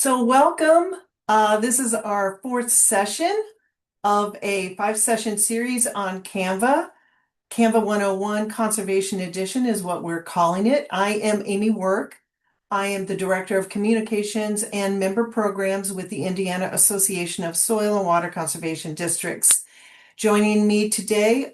So welcome. This is our fourth session of a five-session series on Canva. Canva 101 Conservation Edition is what we're calling it. I am Amy Work. I am the Director of Communications and Member Programs with the Indiana Association of Soil and Water Conservation Districts. Joining me today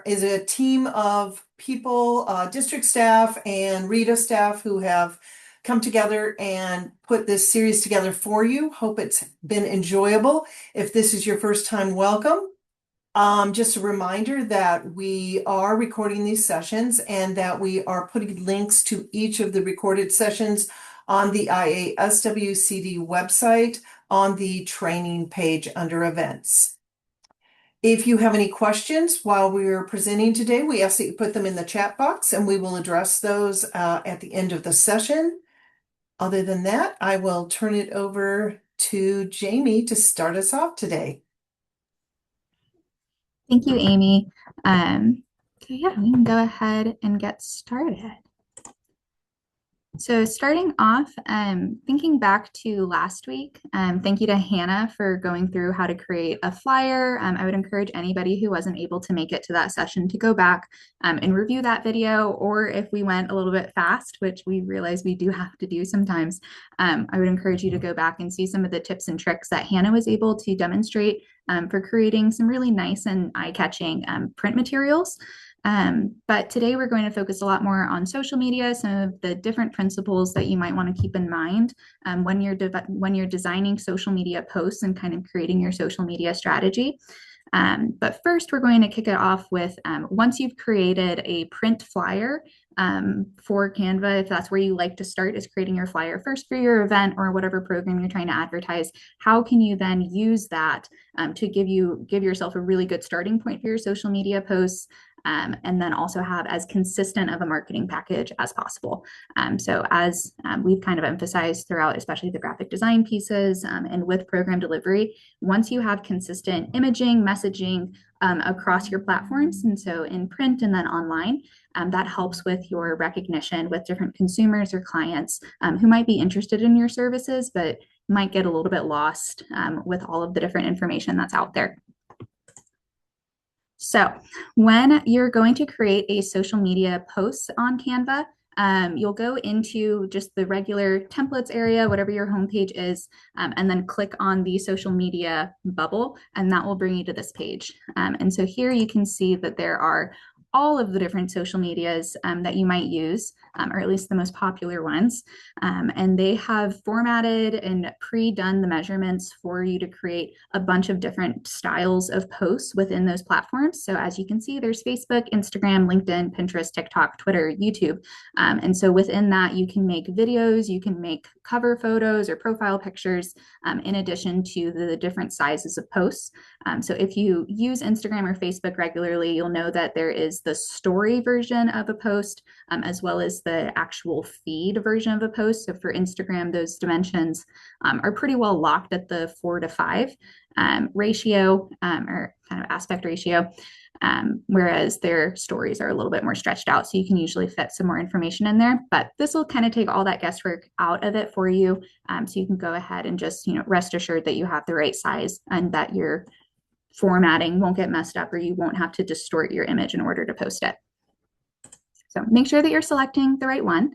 is a team of people, district staff and RITA staff who have come together and put this series together for you. Hope it's been enjoyable. If this is your first time, welcome. Just a reminder that we are recording these sessions and that we are putting links to each of the recorded sessions on the IASWCD website on the training page under events. If you have any questions while we're presenting today, we ask that you put them in the chat box and we will address those at the end of the session. Other than that, I will turn it over to Jamie to start us off today. Thank you, Amy. So yeah, we can go ahead and get started. So starting off, thinking back to last week, thank you to Hannah for going through how to create a flyer. I would encourage anybody who wasn't able to make it to that session to go back and review that video, or if we went a little bit fast, which we realize we do have to do sometimes, I would encourage you to go back and see some of the tips and tricks that Hannah was able to demonstrate for creating some really nice and eye-catching print materials. But today we're going to focus a lot more on social media, some of the different principles that you might want to keep in mind when you're designing social media posts and kind of creating your social media strategy. But first, we're going to kick it off with once you've created a print flyer for Canva, if that's where you like to start, is creating your flyer first for your event or whatever program you're trying to advertise. How can you then use that to give yourself a really good starting point for your social media posts? And then also have as consistent of a marketing package as possible. So as we've kind of emphasized throughout, especially the graphic design pieces and with program delivery, once you have consistent imaging, messaging across your platforms, and so in print and then online, that helps with your recognition with different consumers or clients who might be interested in your services, but might get a little bit lost with all of the different information that's out there. So when you're going to create a social media post on Canva, you'll go into just the regular templates area, whatever your homepage is, and then click on the social media bubble, and that will bring you to this page. And so here you can see that there are all of the different social medias that you might use, or at least the most popular ones. And they have formatted and pre-done the measurements for you to create a bunch of different styles of posts within those platforms. So as you can see, there's Facebook, Instagram, LinkedIn, Pinterest, TikTok, Twitter, YouTube. And so within that, you can make videos, you can make cover photos or profile pictures, in addition to the different sizes of posts. So if you use Instagram or Facebook regularly, you'll know that there is the story version of a post, as well as the actual feed version of a post. So for Instagram, those dimensions are pretty well locked at the 4:5 ratio, or kind of aspect ratio. Whereas their stories are a little bit more stretched out. So you can usually fit some more information in there, but this will kind of take all that guesswork out of it for you. So you can go ahead and just, rest assured that you have the right size and that your formatting won't get messed up, or you won't have to distort your image in order to post it. So make sure that you're selecting the right one.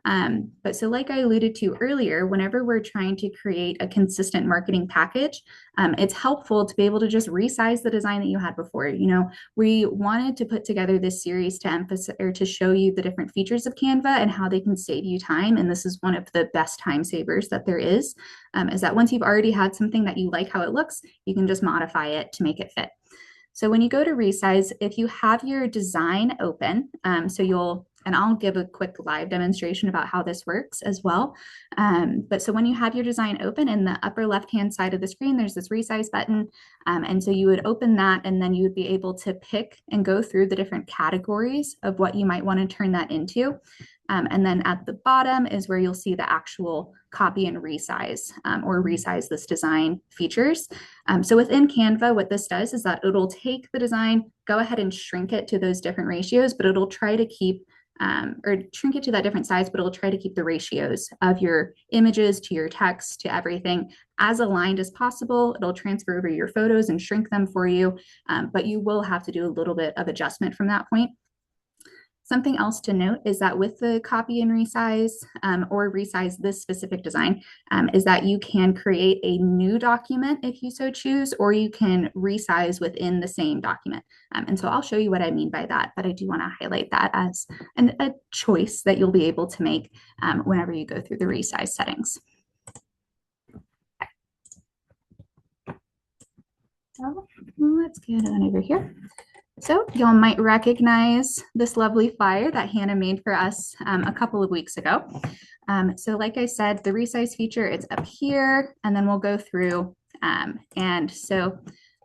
But so like I alluded to earlier, whenever we're trying to create a consistent marketing package, it's helpful to be able to just resize the design that you had before. We wanted to put together this series to emphasize or to show you the different features of Canva and how they can save you time. And this is one of the best time savers that there is that once you've already had something that you like how it looks, you can just modify it to make it fit. So when you go to resize, if you have your design open, and I'll give a quick live demonstration about how this works as well. But so when you have your design open, in the upper left-hand side of the screen, there's this resize button. And so you would open that, and then you would be able to pick and go through the different categories of what you might want to turn that into. And then at the bottom is where you'll see the actual copy and resize, or resize this design features. So within Canva, what this does is that it'll take the design, go ahead and shrink it to those different ratios, but it'll try to keep or shrink it to that different size, but it'll try to keep the ratios of your images to your text to everything as aligned as possible. It'll transfer over your photos and shrink them for you, but you will have to do a little bit of adjustment from that point. Something else to note is that with the copy and resize or resize this specific design is that you can create a new document if you so choose, or you can resize within the same document. And so I'll show you what I mean by that, but I do want to highlight that as a choice that you'll be able to make whenever you go through the resize settings. So let's get on over here. So y'all might recognize this lovely flyer that Hannah made for us a couple of weeks ago. So like I said, the resize feature, it's up here, and then we'll go through. And so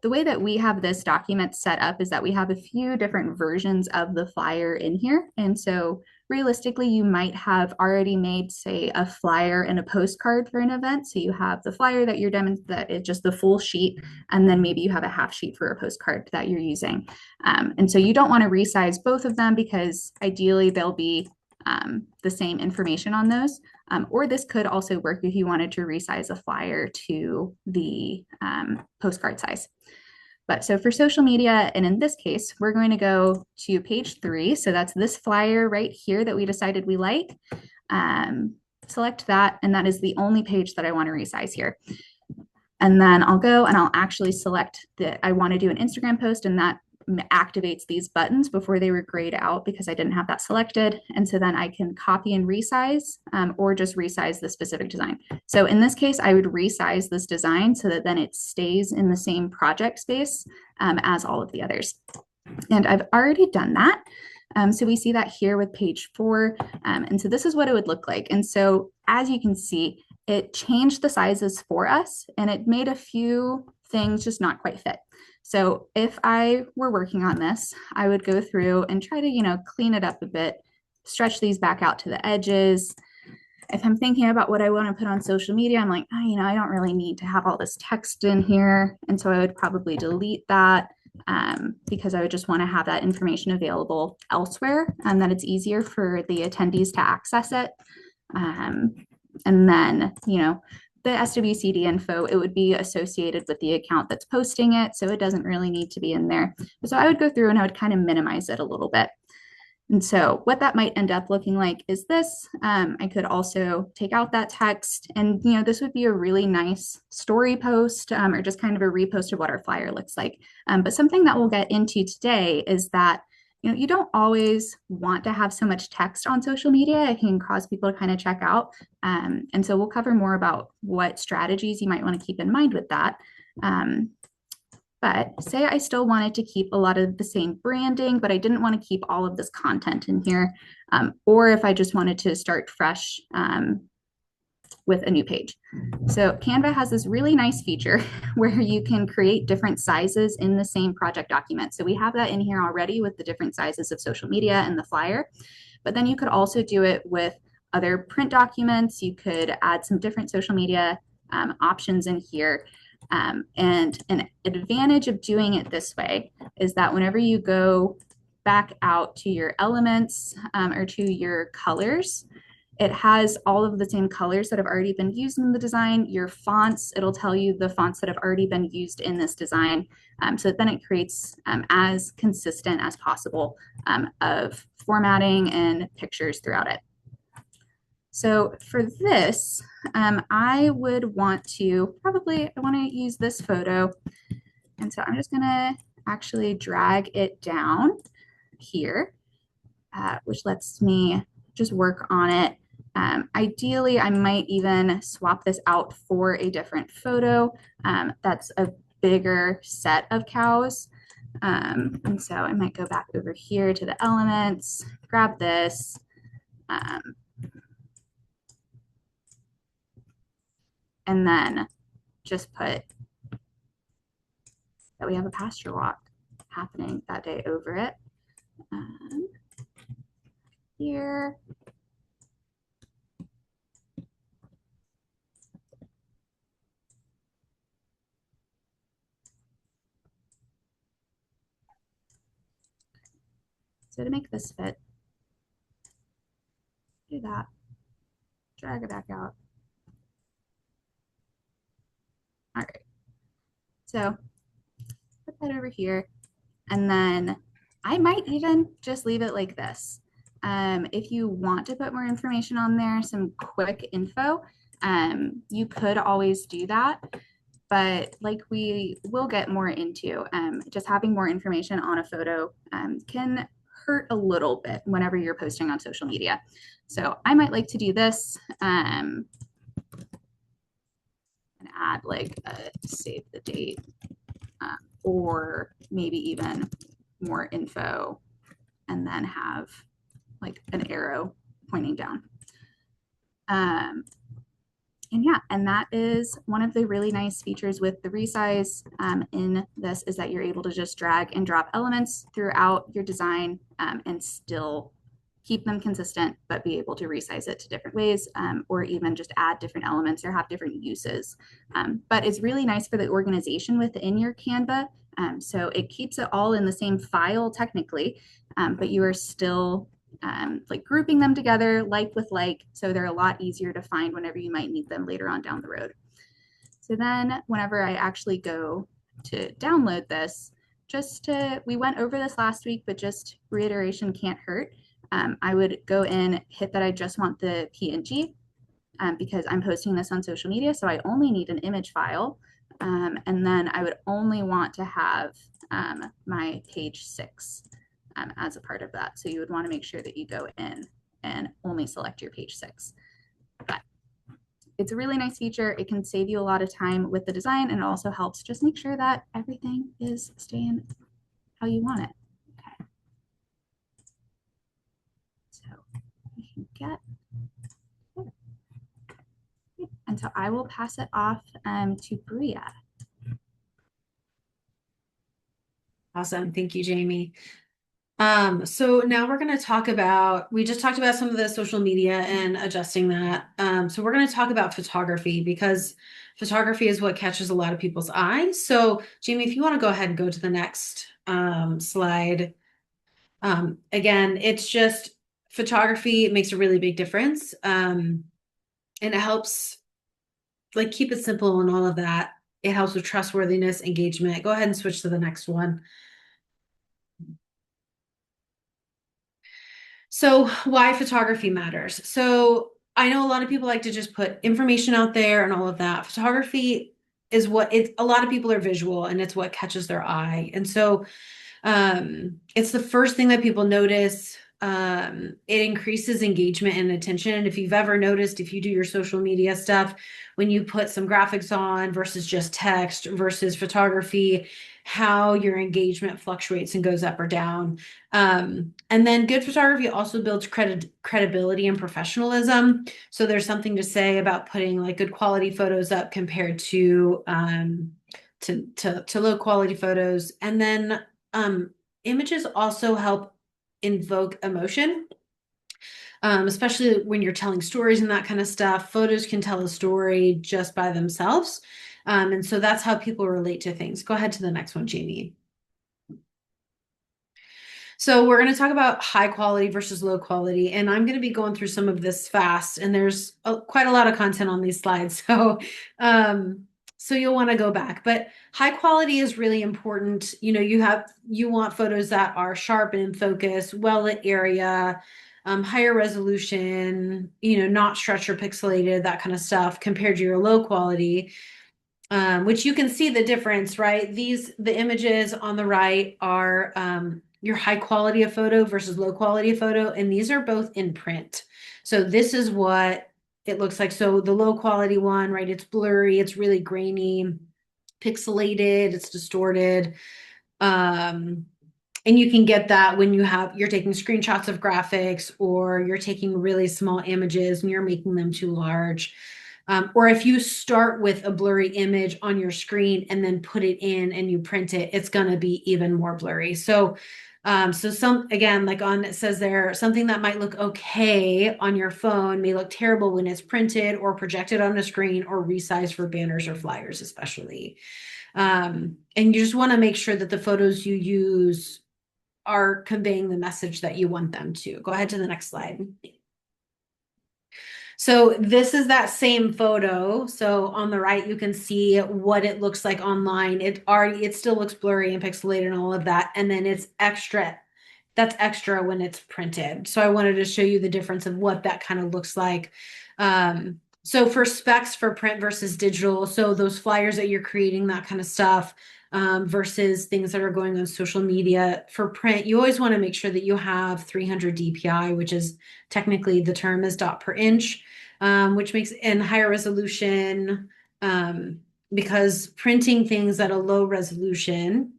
the way that we have this document set up is that we have a few different versions of the flyer in here. And so realistically, you might have already made, say, a flyer and a postcard for an event. So you have the flyer that you're demonstrating, that is just the full sheet, and then maybe you have a half sheet for a postcard that you're using. And so you don't want to resize both of them because ideally they'll be the same information on those. Or this could also work if you wanted to resize a flyer to the postcard size. But so for social media, and in this case, we're going to go to page 3. So that's this flyer right here that we decided we like. Select that, and that is the only page that I want to resize here. And then I'll go and I'll actually select that I want to do an Instagram post, and that activates these buttons. Before they were grayed out because I didn't have that selected. And so then I can copy and resize or just resize the specific design. So in this case, I would resize this design so that then it stays in the same project space as all of the others. And I've already done that. So we see that here with page 4. And so this is what it would look like. And so as you can see, it changed the sizes for us, and it made a few things just not quite fit. So if I were working on this, I would go through and try to, clean it up a bit, stretch these back out to the edges. If I'm thinking about what I want to put on social media, I'm like, I don't really need to have all this text in here. And so I would probably delete that because I would just want to have that information available elsewhere and that it's easier for the attendees to access it. And then, the SWCD info, it would be associated with the account that's posting it. So it doesn't really need to be in there. So I would go through and I would kind of minimize it a little bit. And so what that might end up looking like is this. I could also take out that text, and this would be a really nice story post or just kind of a repost of what our flyer looks like. But something that we'll get into today is that you don't always want to have so much text on social media. It can cause people to kind of check out. And so we'll cover more about what strategies you might want to keep in mind with that. But say I still wanted to keep a lot of the same branding, but I didn't want to keep all of this content in here. Or if I just wanted to start fresh with a new page. So Canva has this really nice feature where you can create different sizes in the same project document. So we have that in here already with the different sizes of social media and the flyer, but then you could also do it with other print documents. You could add some different social media options in here. And an advantage of doing it this way is that whenever you go back out to your elements or to your colors, it has all of the same colors that have already been used in the design. Your fonts, it'll tell you the fonts that have already been used in this design. So then it creates as consistent as possible of formatting and pictures throughout it. So for this, I would want to I want to use this photo. And so I'm just going to actually drag it down here, which lets me just work on it. Ideally, I might even swap this out for a different photo that's a bigger set of cows. And so I might go back over here to the elements, grab this. And then just put that we have a pasture walk happening that day over it. Here. So to make this fit, do that. Drag it back out. All right. So put that over here. And then I might even just leave it like this. If you want to put more information on there, some quick info, you could always do that. But like we will get more into, just having more information on a photo can hurt a little bit whenever you're posting on social media. So I might like to do this and add like a save the date or maybe even more info and then have like an arrow pointing down. And yeah, and that is one of the really nice features with the resize in this is that you're able to just drag and drop elements throughout your design and still keep them consistent, but be able to resize it to different ways or even just add different elements or have different uses. But it's really nice for the organization within your Canva. So it keeps it all in the same file technically, but you are still like grouping them together like with like, so they're a lot easier to find whenever you might need them later on down the road. So then whenever I actually go to download this, we went over this last week, but just reiteration can't hurt. I would go in, hit that I just want the PNG because I'm posting this on social media, so I only need an image file. And then I would only want to have my page 6 as a part of that. So you would want to make sure that you go in and only select your page 6. But it's a really nice feature. It can save you a lot of time with the design and it also helps just make sure that everything is staying how you want it. Okay. So we can get, and so I will pass it off to Bria. Awesome. Thank you, Jamie. So now we're going to talk about, we just talked about some of the social media and adjusting that. So we're going to talk about photography because photography is what catches a lot of people's eyes. So Jamie, if you want to go ahead and go to the next slide. Again, it's just photography. It makes a really big difference. And it helps like keep it simple and all of that. It helps with trustworthiness, engagement. Go ahead and switch to the next one. So why photography matters. So I know a lot of people like to just put information out there and all of that. Photography is what it's, a lot of people are visual and it's what catches their eye. And so it's the first thing that people notice. It increases engagement and attention. And if you've ever noticed, if you do your social media stuff, when you put some graphics on versus just text versus photography, how your engagement fluctuates and goes up or down. And then good photography also builds credibility and professionalism. So there's something to say about putting like good quality photos up compared to low quality photos. And then images also help invoke emotion, especially when you're telling stories and that kind of stuff. Photos can tell a story just by themselves. And so that's how people relate to things. Go ahead to the next one, Jamie. So we're going to talk about high quality versus low quality, and I'm going to be going through some of this fast, and there's quite a lot of content on these slides. So you'll want to go back, but high quality is really important. You know, you want photos that are sharp and in focus, well-lit area, higher resolution, you know, not stretched or pixelated, that kind of stuff compared to your low quality. Which you can see the difference, right? The images on the right are your high quality of photo versus low quality of photo, and these are both in print. So this is what it looks like. So the low quality one, right? It's blurry, it's really grainy, pixelated, it's distorted. And you can get that when you're taking screenshots of graphics or you're taking really small images and you're making them too large. Or if you start with a blurry image on your screen and then put it in and you print it, it's going to be even more blurry. So again, like it says there, something that might look okay on your phone may look terrible when it's printed or projected on a screen or resized for banners or flyers, especially. And you just want to make sure that the photos you use are conveying the message that you want them to. Go ahead to the next slide. So this is that same photo. So on the right, you can see what it looks like online. It still looks blurry and pixelated and all of that. And then it's extra. That's extra when it's printed. So I wanted to show you the difference of what that kind of looks like. So for specs for print versus digital, so those flyers that you're creating, that kind of stuff, versus things that are going on social media. For print, you always want to make sure that you have 300 DPI, which is technically the term is dot per inch, which makes in higher resolution, because printing things at a low resolution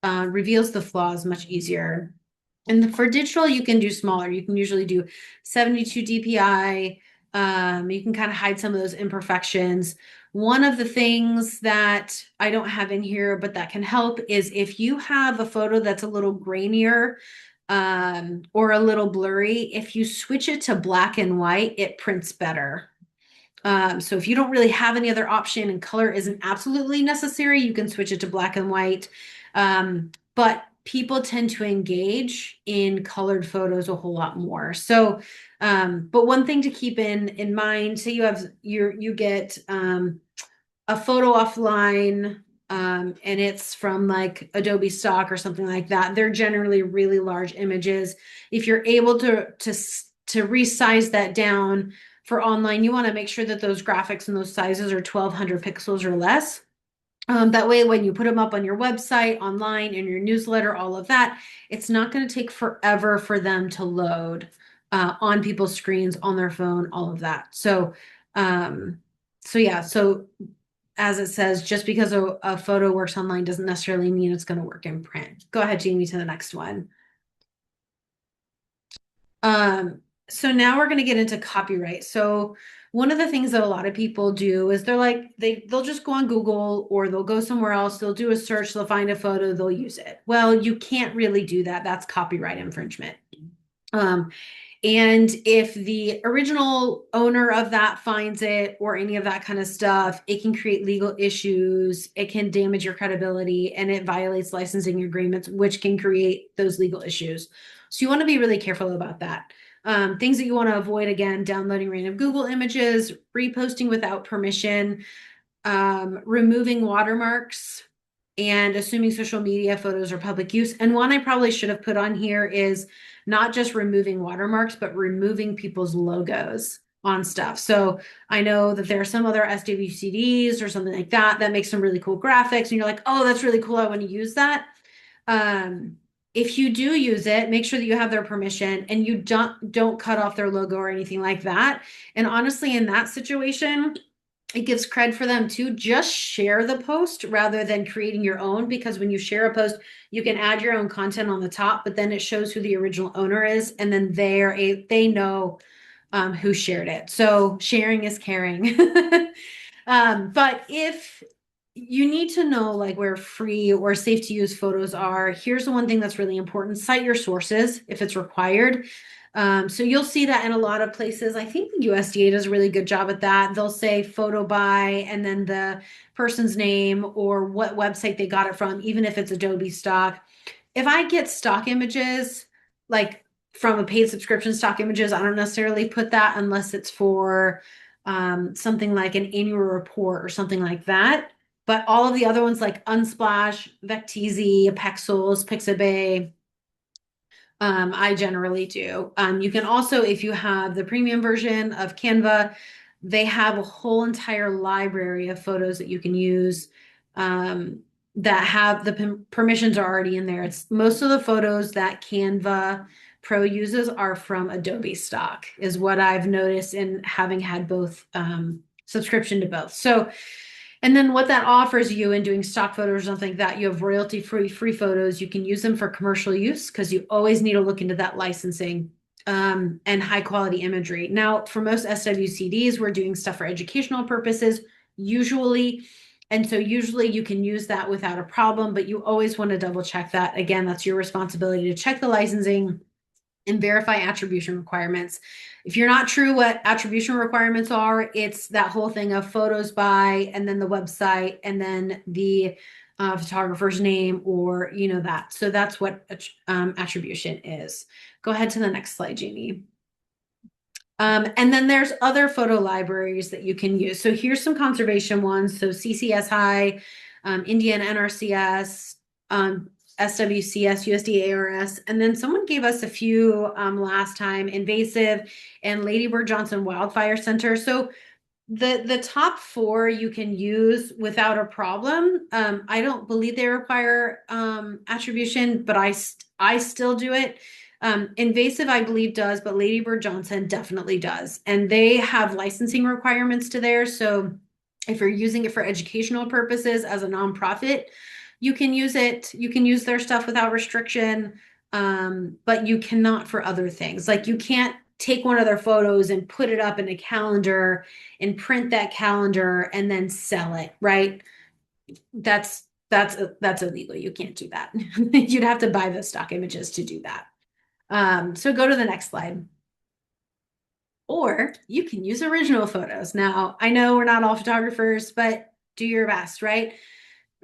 reveals the flaws much easier. And for digital, you can do smaller. You can usually do 72 DPI. You can kind of hide some of those imperfections. One of the things that I don't have in here, but that can help is if you have a photo that's a little grainier, or a little blurry, if you switch it to black and white, it prints better. So if you don't really have any other option and color isn't absolutely necessary, you can switch it to black and white. But people tend to engage in colored photos a whole lot more. So, but one thing to keep in mind, say you get a photo offline, and it's from like Adobe stock or something like that. They're generally really large images. If you're able to resize that down for online, you want to make sure that those graphics and those sizes are 1200 pixels or less. That way, when you put them up on your website, online, in your newsletter, all of that, it's not going to take forever for them to load on people's screens, on their phone, all of that. So, yeah, so as it says, just because a photo works online doesn't necessarily mean it's going to work in print. Go ahead, Jamie, to the next one. So now we're going to get into copyright. So one of the things that a lot of people do is they'll just go on Google or they'll go somewhere else, they'll do a search, they'll find a photo, they'll use it. Well, you can't really do that. That's copyright infringement. And if the original owner of that finds it or any of that kind of stuff, it can create legal issues, it can damage your credibility, and it violates licensing agreements, which can create those legal issues. So you want to be really careful about that. Things that you want to avoid, again, downloading random Google images, reposting without permission, removing watermarks, and assuming social media photos are public use. And one I probably should have put on here is not just removing watermarks, but removing people's logos on stuff. So I know that there are some other SWCDs or something like that that make some really cool graphics, and you're like, oh, that's really cool, I want to use that. If you do use it, make sure that you have their permission and you don't cut off their logo or anything like that. And honestly, in that situation, it gives cred for them to just share the post rather than creating your own, because when you share a post, you can add your own content on the top, but then it shows who the original owner is, and then they know who shared it. So sharing is caring. But if you need to know like where free or safe to use photos are, here's the one thing that's really important: cite your sources if it's required. So you'll see that in a lot of places. I think the USDA does a really good job at that. They'll say photo by and then the person's name or what website they got it from, even if it's Adobe stock. If I get stock images, like from a paid subscription stock images, I don't necessarily put that unless it's for something like an annual report or something like that. But all of the other ones like Unsplash, Vecteezy, Pexels, Pixabay, I generally do. You can also, if you have the premium version of Canva, they have a whole entire library of photos that you can use, that have the permissions are already in there. It's most of the photos that Canva Pro uses are from Adobe stock, is what I've noticed in having had both subscription to both. So, and then what that offers you in doing stock photos or something like that, you have royalty-free photos. You can use them for commercial use because you always need to look into that licensing, and high quality imagery. Now, for most SWCDs, we're doing stuff for educational purposes, usually. And so usually you can use that without a problem, but you always want to double check that. Again, that's your responsibility to check the licensing and verify attribution requirements. If you're not true what attribution requirements are, it's that whole thing of photos by, and then the website, and then the photographer's name, or that. So that's what attribution is. Go ahead to the next slide, Jamie. And then there's other photo libraries that you can use. So here's some conservation ones. So CCSI, Indian NRCS, SWCS, USDARS. And then someone gave us a few last time, invasive and Lady Bird Johnson Wildfire Center. So the top four you can use without a problem. I don't believe they require attribution, but I still do it. Invasive, I believe, does, but Lady Bird Johnson definitely does. And they have licensing requirements to theirs. So if you're using it for educational purposes as a nonprofit, you can use it. You can use their stuff without restriction, but you cannot for other things. Like you can't take one of their photos and put it up in a calendar and print that calendar and then sell it, right? That's illegal. You can't do that. You'd have to buy the stock images to do that. So go to the next slide. Or you can use original photos. Now, I know we're not all photographers, but do your best, right?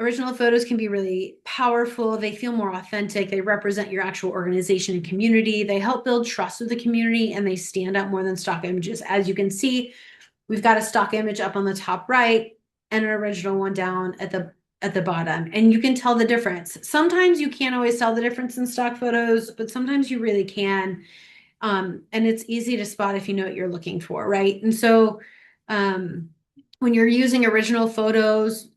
Original photos can be really powerful. They feel more authentic. They represent your actual organization and community. They help build trust with the community, and they stand out more than stock images. As you can see, we've got a stock image up on the top right and an original one down at the bottom, and you can tell the difference. Sometimes you can't always tell the difference in stock photos, but sometimes you really can. And it's easy to spot if you know what you're looking for, right? And so when you're using original photos,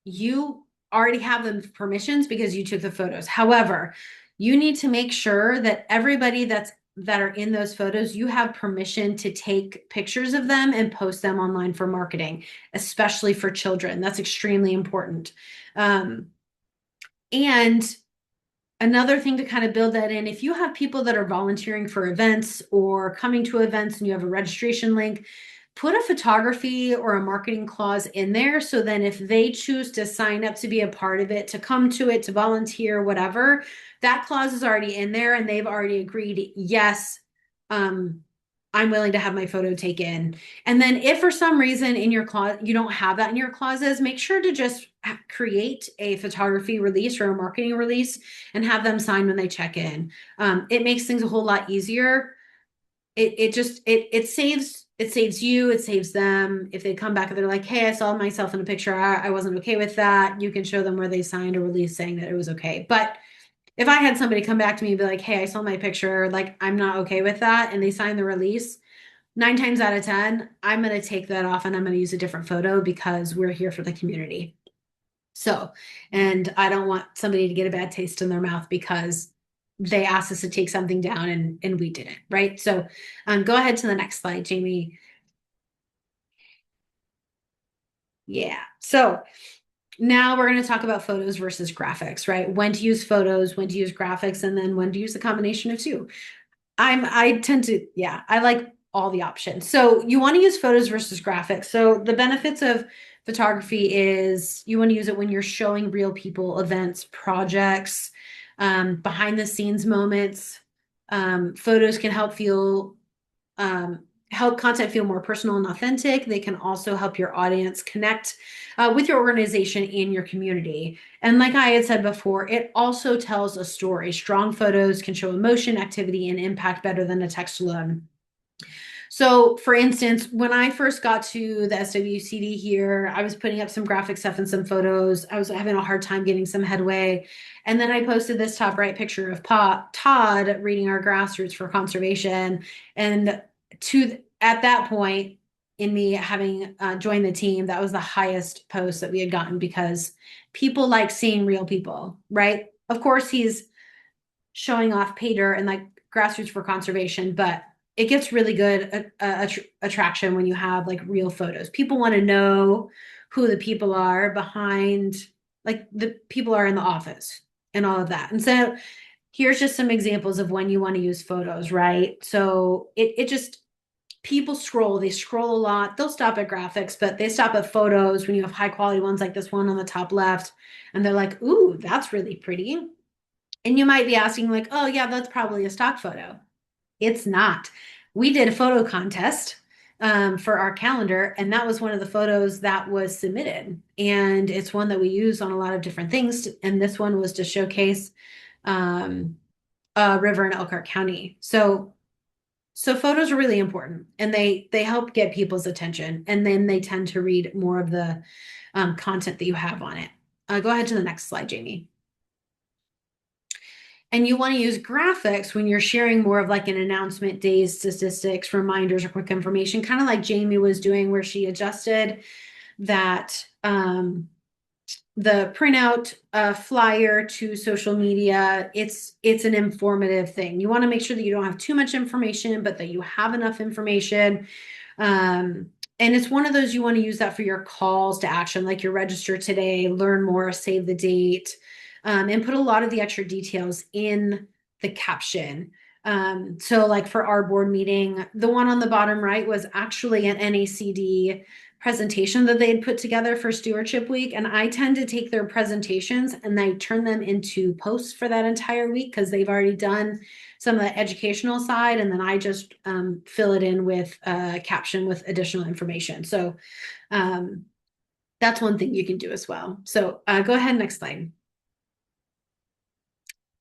you already have the permissions because you took the photos. However, you need to make sure that everybody that are in those photos, you have permission to take pictures of them and post them online for marketing, especially for children. That's extremely important. And another thing to kind of build that in, if you have people that are volunteering for events or coming to events and you have a registration link, put a photography or a marketing clause in there. So then if they choose to sign up to be a part of it, to come to it, to volunteer, whatever, that clause is already in there and they've already agreed, yes, I'm willing to have my photo taken. And then if for some reason in your clause, you don't have that in your clauses, make sure to just create a photography release or a marketing release and have them sign when they check in. It makes things a whole lot easier. It saves you, it saves them. If they come back and they're like, hey, I saw myself in a picture, I wasn't okay with that. You can show them where they signed a release saying that it was okay. But if I had somebody come back to me and be like, hey, I saw my picture, like I'm not okay with that, and they sign the release, 9 times out of 10, I'm going to take that off and I'm going to use a different photo because we're here for the community. So, and I don't want somebody to get a bad taste in their mouth because they asked us to take something down and we didn't, right? So go ahead to the next slide, Jamie. Yeah. So now we're going to talk about photos versus graphics, right? When to use photos, when to use graphics, and then when to use a combination of two. I tend to, yeah, I like all the options. So you want to use photos versus graphics. So the benefits of photography is you want to use it when you're showing real people, events, projects, behind the scenes moments. Photos can help content feel more personal and authentic. They can also help your audience connect with your organization and your community. And like I had said before, it also tells a story. Strong photos can show emotion, activity, and impact better than a text alone. So, for instance, when I first got to the SWCD here, I was putting up some graphic stuff and some photos. I was having a hard time getting some headway. And then I posted this top right picture of Todd reading our grassroots for conservation. And at that point, in me having joined the team, that was the highest post that we had gotten because people like seeing real people, right? Of course, he's showing off Pater and like grassroots for conservation, but it gets really good attraction when you have like real photos. People want to know who the people are behind, like the people are in the office and all of that. And so here's just some examples of when you want to use photos, right? So it just, people they scroll a lot. They'll stop at graphics, but they stop at photos when you have high quality ones like this one on the top left. And they're like, ooh, that's really pretty. And you might be asking like, oh yeah, that's probably a stock photo. It's not. We did a photo contest for our calendar, and that was one of the photos that was submitted. And it's one that we use on a lot of different things. And this one was to showcase a river in Elkhart County. So So photos are really important, and they help get people's attention, and then they tend to read more of the content that you have on it. Go ahead to the next slide, Jamie. And you want to use graphics when you're sharing more of like an announcement, days, statistics, reminders, or quick information, kind of like Jamie was doing, where she adjusted that the printout flyer to social media. It's an informative thing. You want to make sure that you don't have too much information, but that you have enough information. And it's one of those, you want to use that for your calls to action, like your register today, learn more, save the date, and put a lot of the extra details in the caption. So like for our board meeting, the one on the bottom right was actually an NACD presentation that they had put together for Stewardship Week. And I tend to take their presentations and I turn them into posts for that entire week, because they've already done some of the educational side. And then I just fill it in with a caption with additional information. So that's one thing you can do as well. So go ahead, next slide.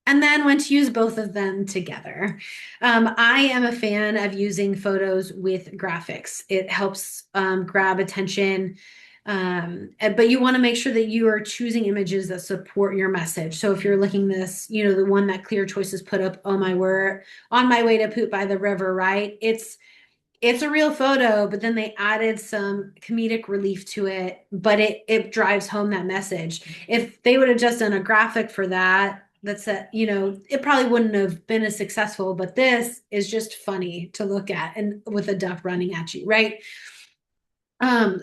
And then when to use both of them together. I am a fan of using photos with graphics. It helps grab attention. But you want to make sure that you are choosing images that support your message. So if you're looking this, the one that Clear Choices put up, oh my word, on my way to poop by the river, right? It's a real photo, but then they added some comedic relief to it, but it drives home that message. If they would have just done a graphic for that, it probably wouldn't have been as successful, but this is just funny to look at, and with a duck running at you, right?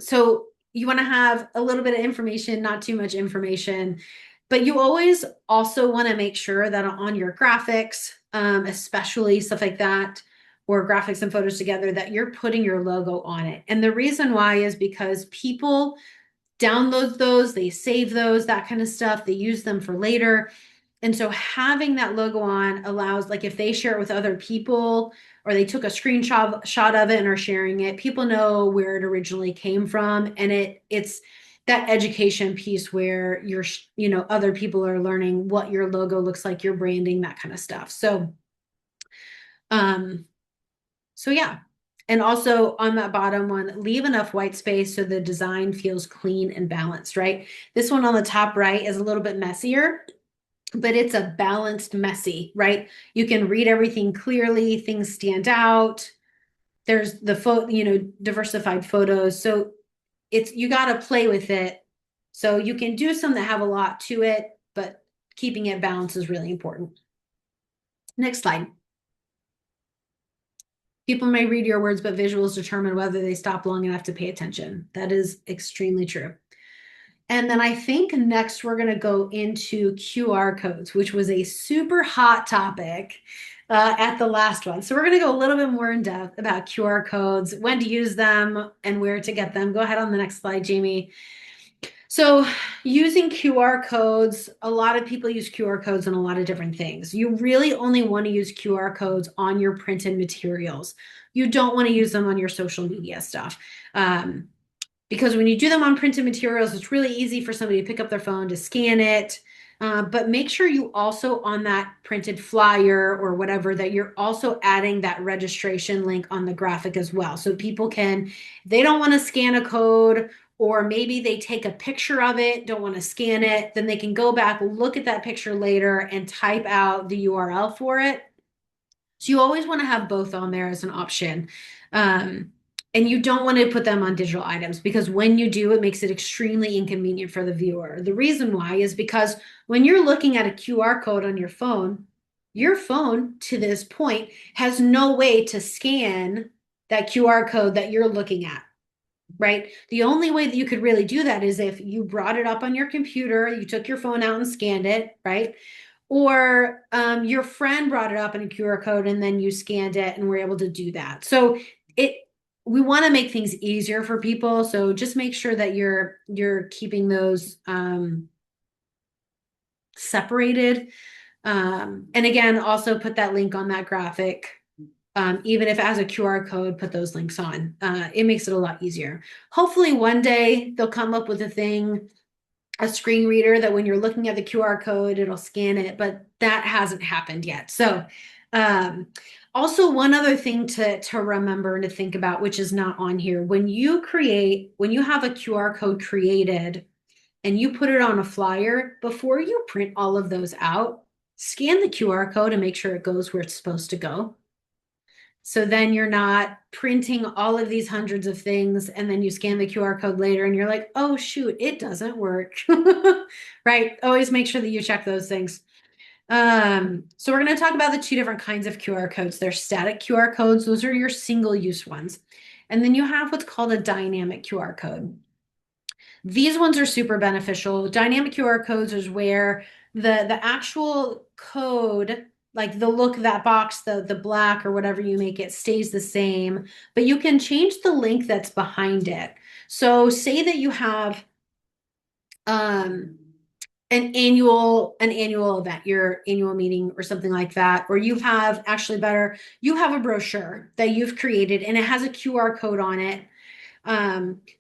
So you want to have a little bit of information, not too much information, but you always also want to make sure that on your graphics, especially stuff like that, or graphics and photos together, that you're putting your logo on it. And the reason why is because people download those, they save those, that kind of stuff, they use them for later. And so having that logo on allows, like if they share it with other people, or they took a screenshot of it and are sharing it, people know where it originally came from. And it's that education piece where other people are learning what your logo looks like, your branding, that kind of stuff. So yeah. And also on that bottom one, leave enough white space so the design feels clean and balanced, right? This one on the top right is a little bit messier, but it's a balanced messy, right? You can read everything clearly, things stand out. There's the diversified photos. So you got to play with it. So you can do some that have a lot to it, but keeping it balanced is really important. Next slide. People may read your words, but visuals determine whether they stop long enough to pay attention. That is extremely true. And then I think next we're going to go into QR codes, which was a super hot topic at the last one. So we're going to go a little bit more in depth about QR codes, when to use them, and where to get them. Go ahead on the next slide, Jamie. So using QR codes, a lot of people use QR codes on a lot of different things. You really only want to use QR codes on your printed materials. You don't want to use them on your social media stuff. Because when you do them on printed materials, it's really easy for somebody to pick up their phone to scan it. But make sure you also, on that printed flyer or whatever, that you're also adding that registration link on the graphic as well. So people can, if they don't want to scan a code, or maybe they take a picture of it, don't want to scan it, then they can go back, look at that picture later, and type out the URL for it. So you always want to have both on there as an option. And you don't want to put them on digital items, because when you do, it makes it extremely inconvenient for the viewer. The reason why is because when you're looking at a QR code on your phone to this point has no way to scan that QR code that you're looking at, right? The only way that you could really do that is if you brought it up on your computer, you took your phone out and scanned it, right? Or your friend brought it up in a QR code and then you scanned it and were able to do that. So we want to make things easier for people. So just make sure that you're keeping those separated. And again, also put that link on that graphic. Even if as a QR code, put those links on. It makes it a lot easier. Hopefully one day they'll come up with a screen reader that when you're looking at the QR code, it'll scan it, but that hasn't happened yet. So Also, one other thing to remember and to think about, which is not on here, when you have a QR code created and you put it on a flyer, before you print all of those out, scan the QR code and make sure it goes where it's supposed to go. So then you're not printing all of these hundreds of things and then you scan the QR code later and you're like, oh shoot, it doesn't work. Right? Always make sure that you check those things. So we're going to talk about the two different kinds of QR codes. There's static QR codes, those are your single-use ones. And then you have what's called a dynamic QR code. These ones are super beneficial. Dynamic QR codes is where the actual code, like the look of that box, the black or whatever you make it, stays the same, but you can change the link that's behind it. So say that you have an annual event, your annual meeting or something like that, or you have you have a brochure that you've created and it has a QR code on it.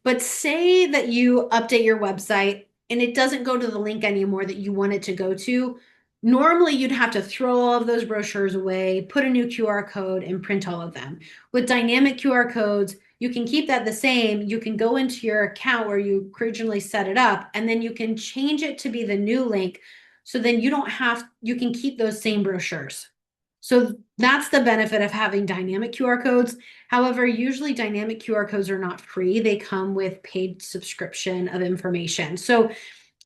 But say that you update your website and it doesn't go to the link anymore that you want it to go to. Normally, you'd have to throw all of those brochures away, put a new QR code, and print all of them. With dynamic QR codes, you can keep that the same. You can go into your account where you originally set it up, and then you can change it to be the new link. So then you can keep those same brochures. So that's the benefit of having dynamic QR codes. However, usually dynamic QR codes are not free. They come with paid subscription of information. So,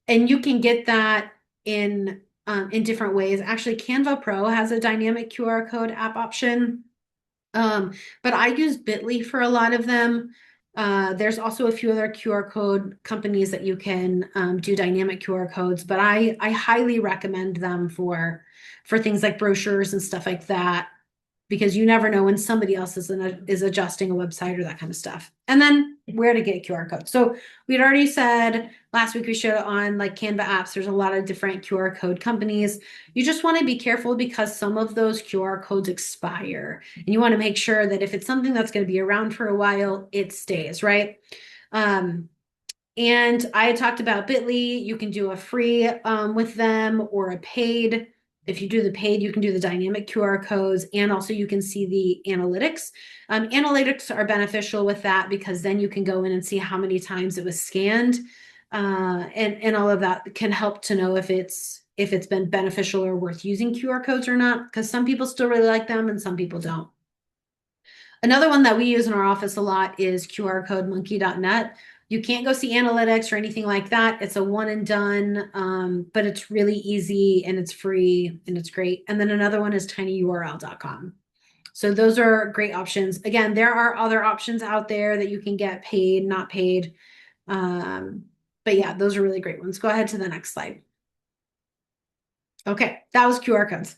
and you can get that in different ways. Actually, Canva Pro has a dynamic QR code app option. But I use Bitly for a lot of them. There's also a few other QR code companies that you can do dynamic QR codes, but I highly recommend them for things like brochures and stuff like that, because you never know when somebody else is adjusting a website or that kind of stuff. And then where to get a QR code. So we'd already said last week we showed it on like Canva apps. There's a lot of different QR code companies. You just want to be careful because some of those QR codes expire. And you want to make sure that if it's something that's going to be around for a while, it stays, right? And I had talked about Bitly. You can do a free with them or a paid. If you do the paid, you can do the dynamic QR codes, and also you can see the analytics. Analytics are beneficial with that because then you can go in and see how many times it was scanned, and all of that can help to know if it's been beneficial or worth using QR codes or not, because some people still really like them and some people don't. Another one that we use in our office a lot is qrcodemonkey.net. You can't go see analytics or anything like that. It's a one and done, but it's really easy and it's free and it's great. And then another one is tinyurl.com. So those are great options. Again, there are other options out there that you can get paid, not paid. But yeah, those are really great ones. Go ahead to the next slide. Okay, that was QR codes.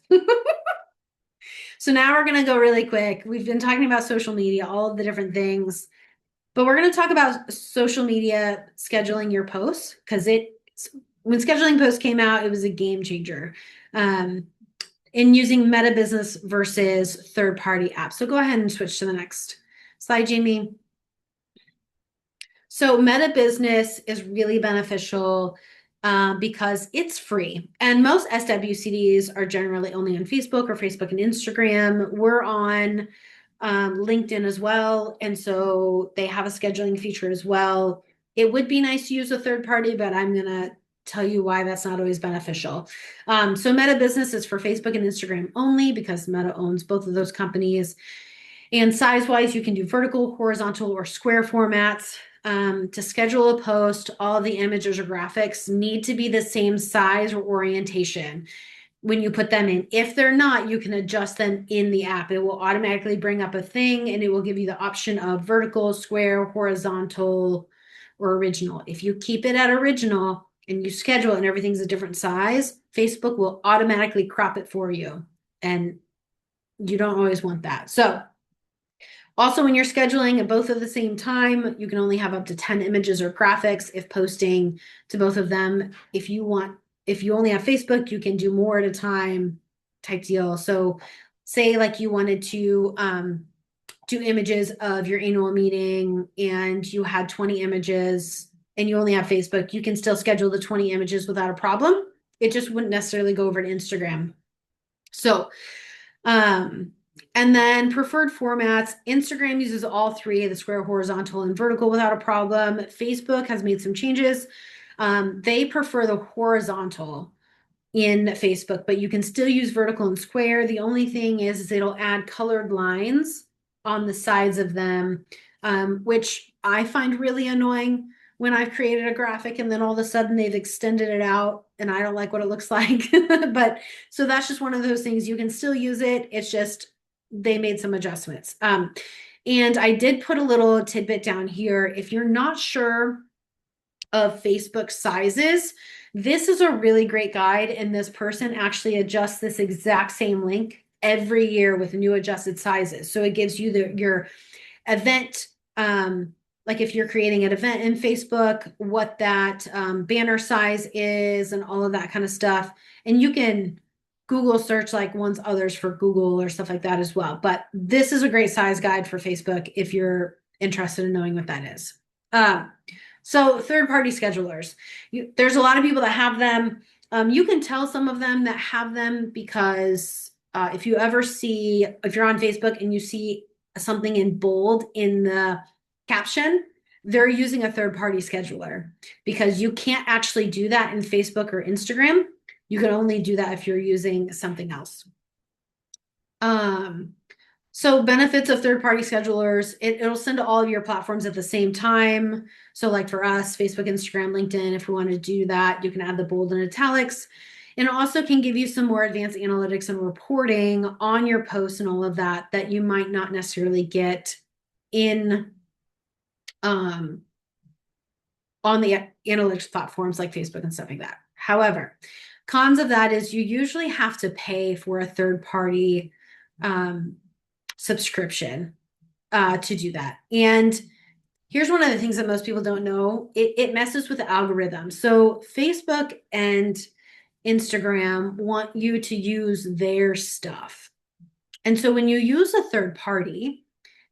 So now we're going to go really quick. We've been talking about social media, all of the different things, but we're going to talk about social media scheduling your posts, because when scheduling posts came out, it was a game changer in using Meta Business versus third-party apps. So go ahead and switch to the next slide, Jamie. So Meta Business is really beneficial because it's free. And most SWCDs are generally only on Facebook or Facebook and Instagram. We're on LinkedIn as well. And so they have a scheduling feature as well. It would be nice to use a third party, but I'm going to tell you why that's not always beneficial. So Meta Business is for Facebook and Instagram only because Meta owns both of those companies. And size-wise, you can do vertical, horizontal, or square formats. To schedule a post, all the images or graphics need to be the same size or orientation when you put them in. If they're not, you can adjust them in the app. It will automatically bring up a thing and it will give you the option of vertical, square, horizontal, or original. If you keep it at original and you schedule it and everything's a different size, Facebook will automatically crop it for you. And you don't always want that. So also, when you're scheduling at both at the same time, you can only have up to 10 images or graphics if posting to both of them. If you only have Facebook, you can do more at a time type deal. So say like you wanted to do images of your annual meeting and you had 20 images and you only have Facebook, you can still schedule the 20 images without a problem. It just wouldn't necessarily go over to Instagram. So And then preferred formats, Instagram uses all three, the square, horizontal, and vertical without a problem. Facebook has made some changes. They prefer the horizontal in Facebook, but you can still use vertical and square. The only thing is it'll add colored lines on the sides of them, which I find really annoying when I've created a graphic and then all of a sudden they've extended it out and I don't like what it looks like. But so that's just one of those things. You can still use it. It's just they made some adjustments. And I did put a little tidbit down here. If you're not sure of Facebook sizes, this is a really great guide. And this person actually adjusts this exact same link every year with new adjusted sizes. So it gives you your event, like if you're creating an event in Facebook, what that banner size is and all of that kind of stuff. And you can Google search like ones others for Google or stuff like that as well. But this is a great size guide for Facebook if you're interested in knowing what that is. So third-party schedulers, there's a lot of people that have them. You can tell some of them that have them because if you're on Facebook and you see something in bold in the caption, they're using a third-party scheduler because you can't actually do that in Facebook or Instagram. You can only do that if you're using something else. So benefits of third-party schedulers, it'll send to all of your platforms at the same time. So like for us, Facebook, Instagram, LinkedIn, if we want to do that, you can add the bold and italics. And it also can give you some more advanced analytics and reporting on your posts and all of that that you might not necessarily get in on the analytics platforms like Facebook and stuff like that. However, cons of that is you usually have to pay for a third-party subscription to do that. And here's one of the things that most people don't know. It messes with the algorithm. So Facebook and Instagram want you to use their stuff. And so when you use a third party,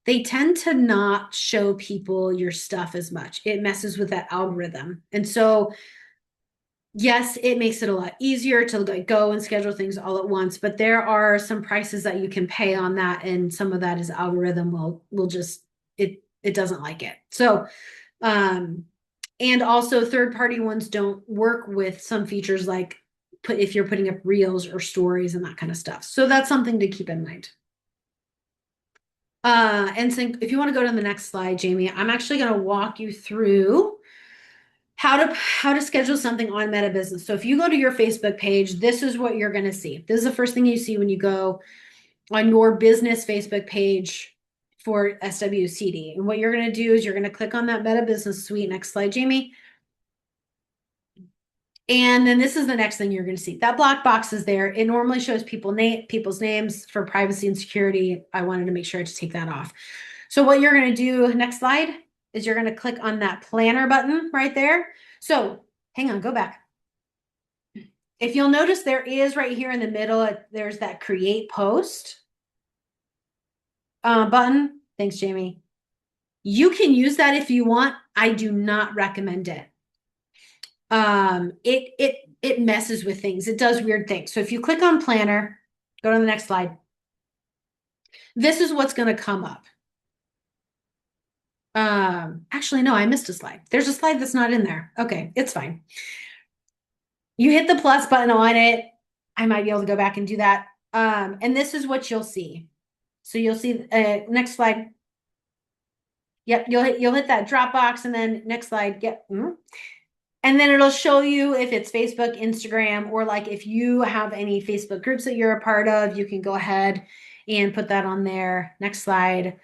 they tend to not show people your stuff as much. It messes with that algorithm. And so yes, it makes it a lot easier to like go and schedule things all at once, but there are some prices that you can pay on that, and some of that is algorithm will just it doesn't like it. So and also third-party ones don't work with some features like if you're putting up reels or stories and that kind of stuff. So that's something to keep in mind. And so if you want to go to the next slide, Jamie, I'm actually going to walk you through how to schedule something on Meta Business. So if you go to your Facebook page, this is what you're going to see. This is the first thing you see when you go on your business Facebook page for SWCD. And what you're going to do is you're going to click on that Meta Business Suite. Next slide, Jamie. And then this is the next thing you're going to see. That black box is there. It normally shows people's names for privacy and security. I wanted to make sure to take that off. So what you're going to do, next slide, is you're going to click on that planner button right there. So hang on, go back. If you'll notice, there is right here in the middle, there's that create post button. Thanks, Jamie. You can use that if you want. I do not recommend it. It messes with things. It does weird things. So if you click on planner, go to the next slide. This is what's going to come up. Actually, no, I missed a slide. There's a slide that's not in there. Okay, it's fine. You hit the plus button on it. I might be able to go back and do that. And this is what you'll see. So you'll see, next slide. Yep, you'll hit that drop box, and then next slide. Yep. And then it'll show you if it's Facebook, Instagram, or like if you have any Facebook groups that you're a part of, you can go ahead and put that on there. Next slide.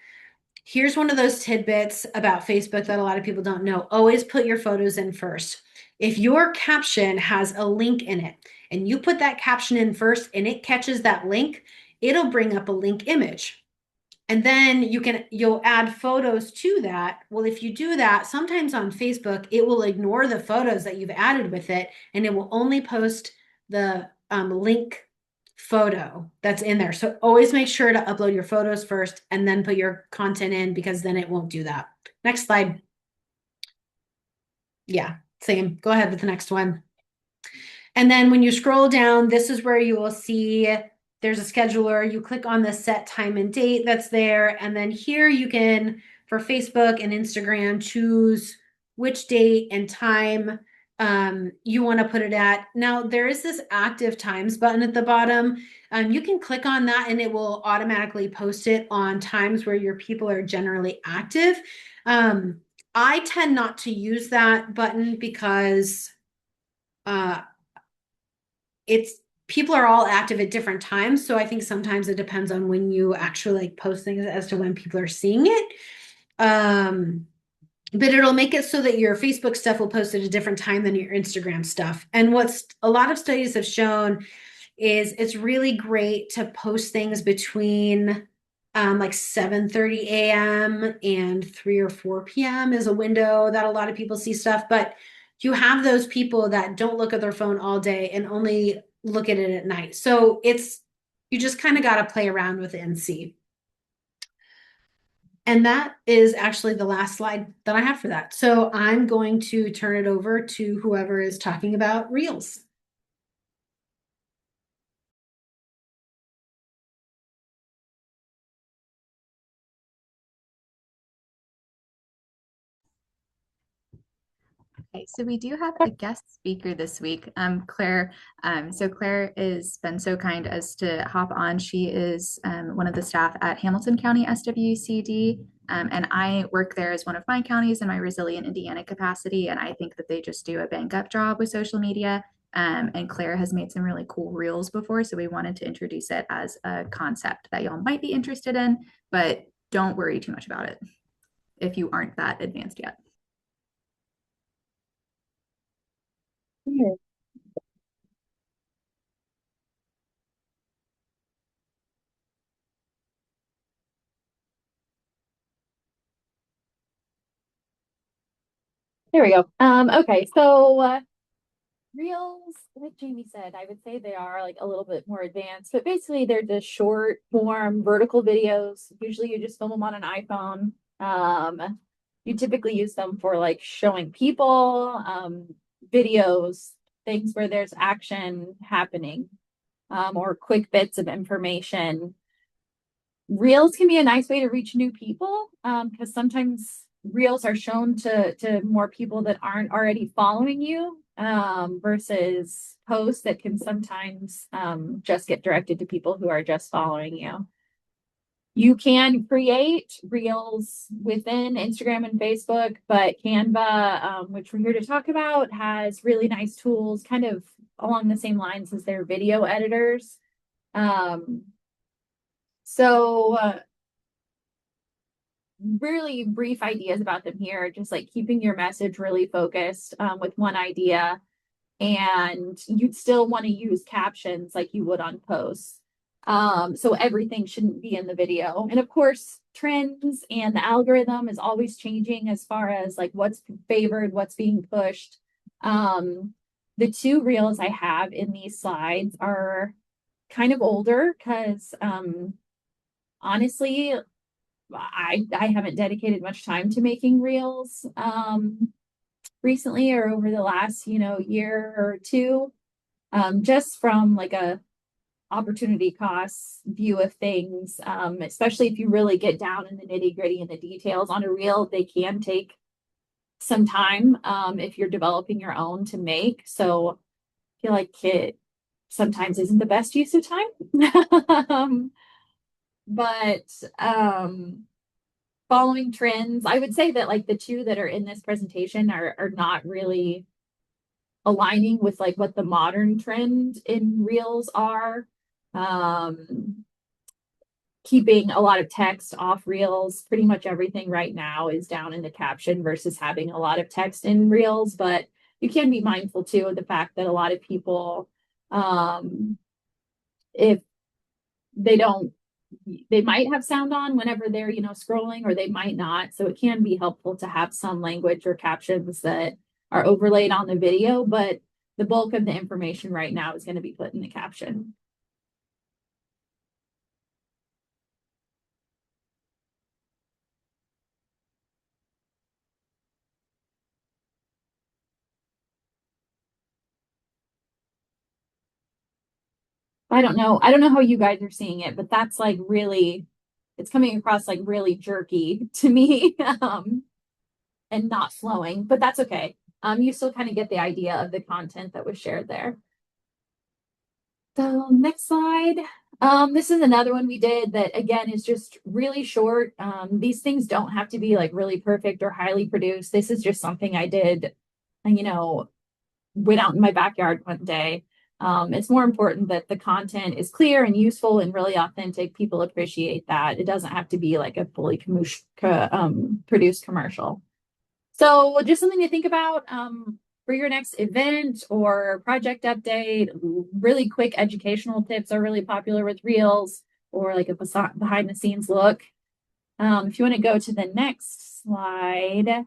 Here's one of those tidbits about Facebook that a lot of people don't know. Always put your photos in first. If your caption has a link in it and you put that caption in first and it catches that link, it'll bring up a link image. And then you'll add photos to that. Well, if you do that, sometimes on Facebook, it will ignore the photos that you've added with it, and it will only post the link photo that's in there. So always make sure to upload your photos first and then put your content in, because then it won't do that. Next slide. Yeah, same. Go ahead with the next one. And then when you scroll down, this is where you will see there's a scheduler. You click on the set time and date that's there. And then here you can, for Facebook and Instagram, choose which date and time you want to put it at. Now, there is this active times button at the bottom. You can click on that and it will automatically post it on times where your people are generally active. I tend not to use that button because uh, it's people are all active at different times. So I think sometimes it depends on when you actually like post things as to when people are seeing it. But it'll make it so that your Facebook stuff will post at a different time than your Instagram stuff. And what's a lot of studies have shown is it's really great to post things between like 7:30 a.m. and 3 or 4 p.m. is a window that a lot of people see stuff. But you have those people that don't look at their phone all day and only look at it at night. So it's you just kind of got to play around with it and see. And that is actually the last slide that I have for that. So I'm going to turn it over to whoever is talking about Reels. Okay, so we do have a guest speaker this week, Claire. So Claire has been so kind as to hop on. She is one of the staff at Hamilton County SWCD, and I work there as one of my counties in my Resilient Indiana capacity. And I think that they just do a bang up job with social media. And Claire has made some really cool reels before, so we wanted to introduce it as a concept that y'all might be interested in, but don't worry too much about it if you aren't that advanced yet. Here. There we go. Okay, so Reels, like Jamie said, I would say they are like a little bit more advanced, but basically they're just short form vertical videos. Usually you just film them on an iPhone. You typically use them for like showing people, videos, things where there's action happening, or quick bits of information. Reels can be a nice way to reach new people, because sometimes reels are shown to more people that aren't already following you, versus posts that can sometimes just get directed to people who are just following you. You can create reels within Instagram and Facebook, but Canva, which we're here to talk about, has really nice tools kind of along the same lines as their video editors. So really brief ideas about them here, just like keeping your message really focused, with one idea. And you'd still want to use captions like you would on posts. So everything shouldn't be in the video. And of course, trends and the algorithm is always changing as far as like what's favored, what's being pushed. The two reels I have in these slides are kind of older because honestly, I haven't dedicated much time to making reels recently or over the last year or two, just from like a opportunity costs view of things, especially if you really get down in the nitty gritty and the details on a reel. They can take some time, if you're developing your own to make. So I feel like it sometimes isn't the best use of time. But following trends, I would say that like the two that are in this presentation are not really aligning with like what the modern trend in reels are. Keeping a lot of text off reels. Pretty much everything right now is down in the caption versus having a lot of text in reels, but you can be mindful too of the fact that a lot of people, if they don't, they might have sound on whenever they're scrolling, or they might not. So it can be helpful to have some language or captions that are overlaid on the video, but the bulk of the information right now is going to be put in the caption. I don't know. I don't know how you guys are seeing it, but that's like really, it's coming across like really jerky to me, and not flowing, but that's okay. You still kind of get the idea of the content that was shared there. So next slide. This is another one we did that again is just really short. These things don't have to be like really perfect or highly produced. This is just something I did, and went out in my backyard one day. It's more important that the content is clear and useful and really authentic. People appreciate that. It doesn't have to be like a fully produced commercial. So just something to think about for your next event or project update. Really quick educational tips are really popular with Reels, or like a behind the scenes look. If you want to go to the next slide,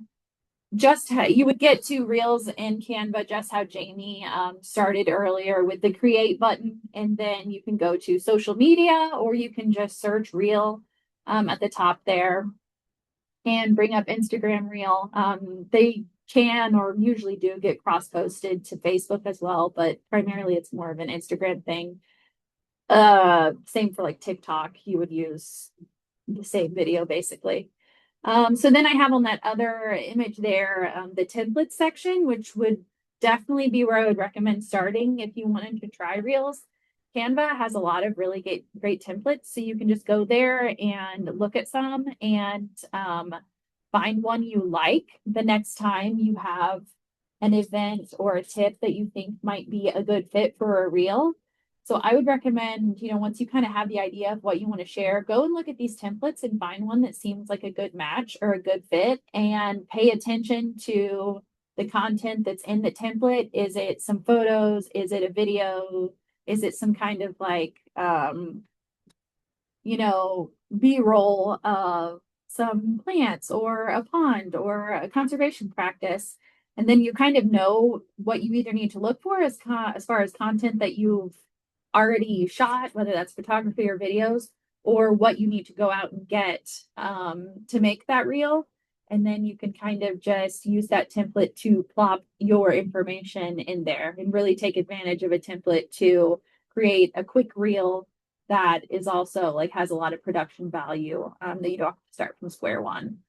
just how you would get to Reels in Canva, just how Jamie started earlier with the create button. And then you can go to social media, or you can just search Reel at the top there and bring up Instagram Reel. They can, or usually do, get cross-posted to Facebook as well, but primarily it's more of an Instagram thing. Same for like TikTok. You would use the same video basically. So then I have on that other image there, the template section, which would definitely be where I would recommend starting if you wanted to try Reels. Canva has a lot of really great templates, so you can just go there and look at some and find one you like the next time you have an event or a tip that you think might be a good fit for a reel. So I would recommend, once you kind of have the idea of what you want to share, go and look at these templates and find one that seems like a good match or a good fit, and pay attention to the content that's in the template. Is it some photos? Is it a video? Is it some kind of like, B-roll of some plants or a pond or a conservation practice? And then you kind of know what you either need to look for as far as content that you've already shot, whether that's photography or videos, or what you need to go out and get to make that reel. And then you can kind of just use that template to plop your information in there and really take advantage of a template to create a quick reel that is also like has a lot of production value, that you don't have to start from square one.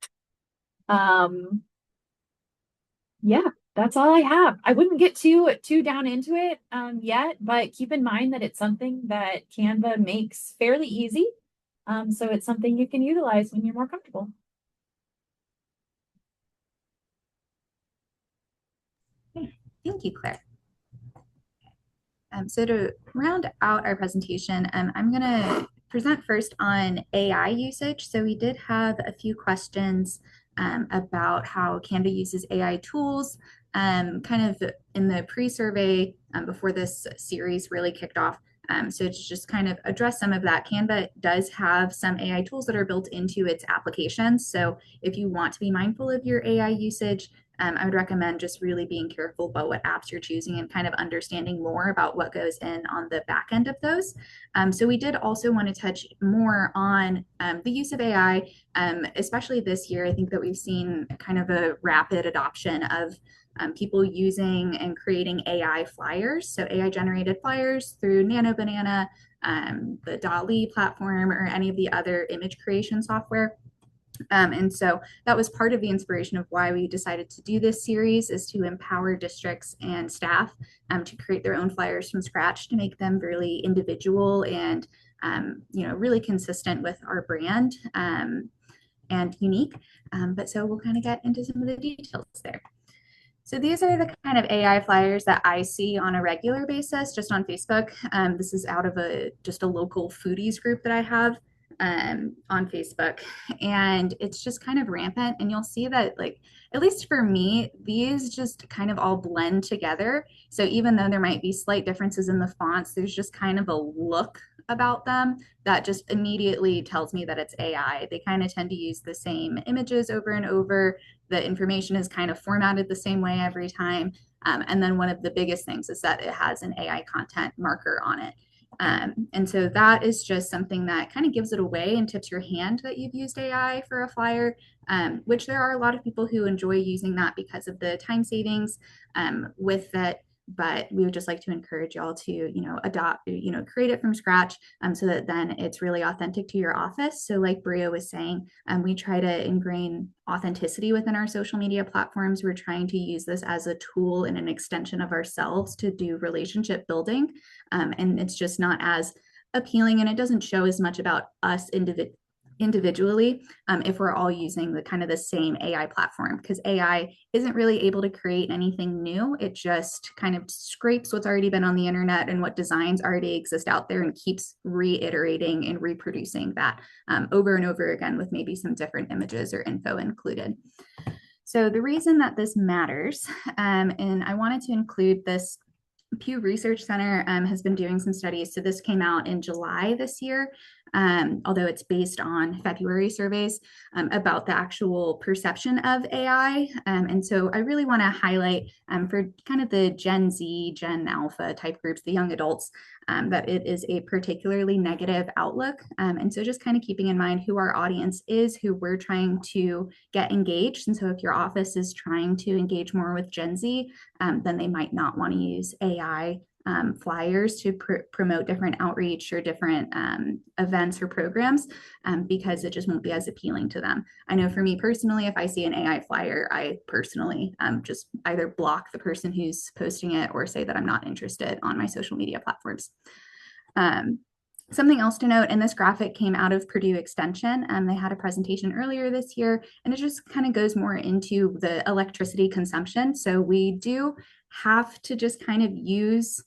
Yeah, that's all I have. I wouldn't get too down into it yet, but keep in mind that it's something that Canva makes fairly easy. So it's something you can utilize when you're more comfortable. Thank you, Claire. So to round out our presentation, I'm going to present first on AI usage. So we did have a few questions about how Canva uses AI tools, kind of in the pre-survey before this series really kicked off. So to just kind of address some of that, Canva does have some AI tools that are built into its applications. So if you want to be mindful of your AI usage, I would recommend just really being careful about what apps you're choosing and kind of understanding more about what goes in on the back end of those. So we did also want to touch more on the use of AI, especially this year. I think that we've seen kind of a rapid adoption of people using and creating AI flyers. So AI generated flyers through Nano Banana, the DALL-E platform, or any of the other image creation software. And so that was part of the inspiration of why we decided to do this series, is to empower districts and staff to create their own flyers from scratch, to make them really individual and really consistent with our brand and unique. But so we'll kind of get into some of the details there. So these are the kind of AI flyers that I see on a regular basis just on Facebook. This is out of just a local foodies group that I have on Facebook, and it's just kind of rampant. And you'll see that, like, at least for me, these just kind of all blend together. So even though there might be slight differences in the fonts, there's just kind of a look about them that just immediately tells me that it's AI. They kind of tend to use the same images over and over. The information is kind of formatted the same way every time. And then one of the biggest things is that it has an AI content marker on it. And so that is just something that kind of gives it away and tips your hand that you've used AI for a flyer, which there are a lot of people who enjoy using that because of the time savings with that. but we would just like to encourage y'all to, create it from scratch, so that then it's really authentic to your office. So like Bria was saying, we try to ingrain authenticity within our social media platforms. We're trying to use this as a tool and an extension of ourselves to do relationship building. And it's just not as appealing, and it doesn't show as much about us individually, if we're all using the kind of the same AI platform, because AI isn't really able to create anything new. It just kind of scrapes what's already been on the internet and what designs already exist out there and keeps reiterating and reproducing that over and over again with maybe some different images or info included. So the reason that this matters, and I wanted to include this, Pew Research Center has been doing some studies. So this came out in July this year, although it's based on February surveys about the actual perception of AI. And so I really want to highlight for kind of the Gen Z, Gen Alpha type groups, the young adults, that it is a particularly negative outlook. And so just kind of keeping in mind who our audience is, who we're trying to get engaged. And so if your office is trying to engage more with Gen Z, then they might not want to use AI flyers to promote different outreach or different events or programs, because it just won't be as appealing to them. I know for me personally, if I see an AI flyer, I personally just either block the person who's posting it or say that I'm not interested on my social media platforms. Something else to note, and this graphic came out of Purdue Extension. They had a presentation earlier this year, and it just kind of goes more into the electricity consumption. So we do have to just kind of use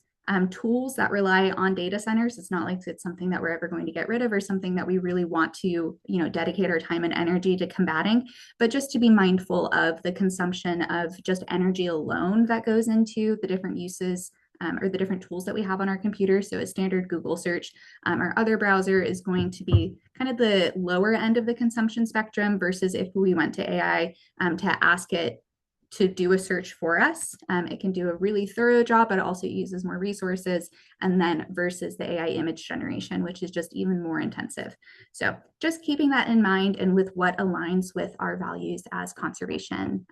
tools that rely on data centers. It's not like it's something that we're ever going to get rid of or something that we really want to, dedicate our time and energy to combating, but just to be mindful of the consumption of just energy alone that goes into the different uses or the different tools that we have on our computer. So a standard Google search or other browser is going to be kind of the lower end of the consumption spectrum, versus if we went to AI to ask it to do a search for us. It can do a really thorough job, but it also uses more resources. And then versus the AI image generation, which is just even more intensive. So just keeping that in mind, and with what aligns with our values as conservationists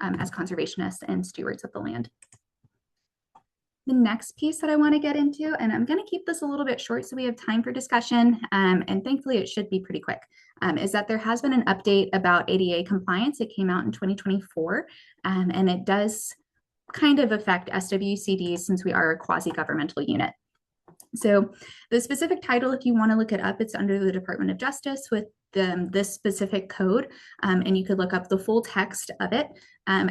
and stewards of the land. The next piece that I want to get into, and I'm going to keep this a little bit short so we have time for discussion, and thankfully it should be pretty quick, is that there has been an update about ADA compliance. It came out in 2024, and it does kind of affect SWCDs since we are a quasi-governmental unit. So the specific title, if you want to look it up, it's under the Department of Justice with this specific code, and you could look up the full text of it.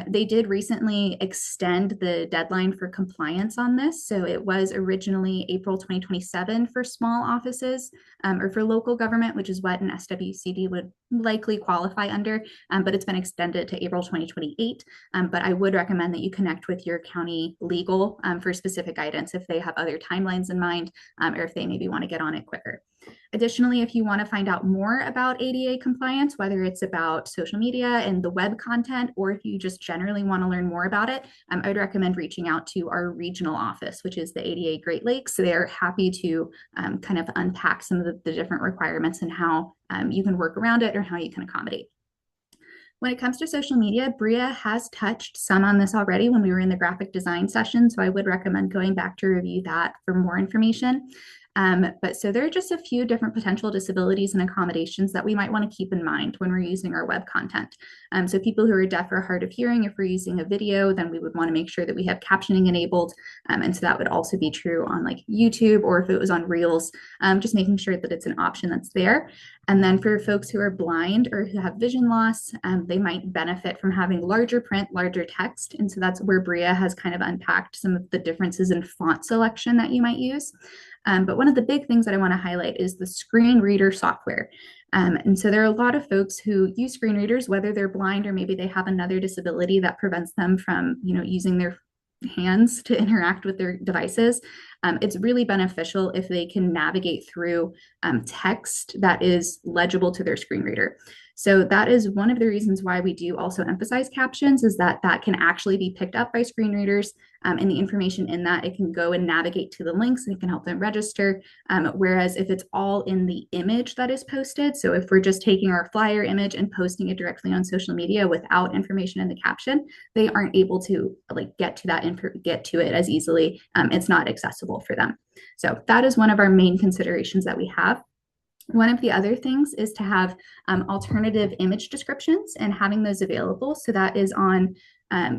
They did recently extend the deadline for compliance on this. So it was originally April 2027 for small offices or for local government, which is what an SWCD would likely qualify under, but it's been extended to April 2028. But I would recommend that you connect with your county legal for specific guidance if they have other timelines in mind, or if they maybe want to get on it quicker. Additionally, if you want to find out more about ADA compliance, whether it's about social media and the web content, or if you just generally want to learn more about it, I would recommend reaching out to our regional office, which is the ADA Great Lakes. So they're happy to kind of unpack some of the different requirements and how you can work around it or how you can accommodate. When it comes to social media, Bria has touched some on this already when we were in the graphic design session, so I would recommend going back to review that for more information. But so there are just a few different potential disabilities and accommodations that we might want to keep in mind when we're using our web content. So people who are deaf or hard of hearing, if we're using a video, then we would want to make sure that we have captioning enabled. And so that would also be true on like YouTube, or if it was on Reels, just making sure that it's an option that's there. And then for folks who are blind or who have vision loss, they might benefit from having larger print, larger text. And so that's where Bria has kind of unpacked some of the differences in font selection that you might use. But one of the big things that I want to highlight is the screen reader software. And so there are a lot of folks who use screen readers, whether they're blind or maybe they have another disability that prevents them from, using their hands to interact with their devices. It's really beneficial if they can navigate through text that is legible to their screen reader. So that is one of the reasons why we do also emphasize captions, is that that can actually be picked up by screen readers, and the information in that, it can go and navigate to the links and it can help them register. Whereas if it's all in the image that is posted, so if we're just taking our flyer image and posting it directly on social media without information in the caption, they aren't able to like get to that get to it as easily. It's not accessible for them. So that is one of our main considerations that we have. One of the other things is to have alternative image descriptions and having those available. So that is on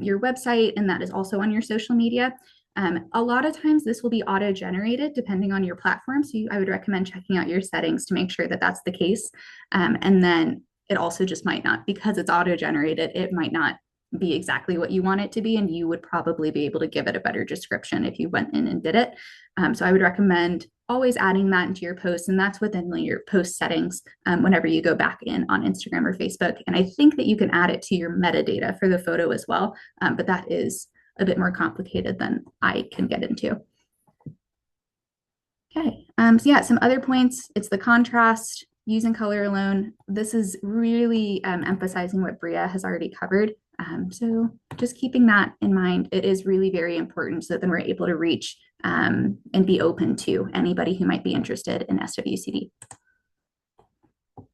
your website, and that is also on your social media. A lot of times this will be auto-generated depending on your platform. So I would recommend checking out your settings to make sure that that's the case. And then it also just might not, because it's auto-generated, it might not be exactly what you want it to be. And you would probably be able to give it a better description if you went in and did it. So I would recommend always adding that into your posts, and that's within your post settings whenever you go back in on Instagram or Facebook. And I think that you can add it to your metadata for the photo as well, but that is a bit more complicated than I can get into. Okay, so yeah, some other points. It's the contrast, using color alone. This is really emphasizing what Bria has already covered. So just keeping that in mind, it is really very important, so that then we're able to reach and be open to anybody who might be interested in SWCD.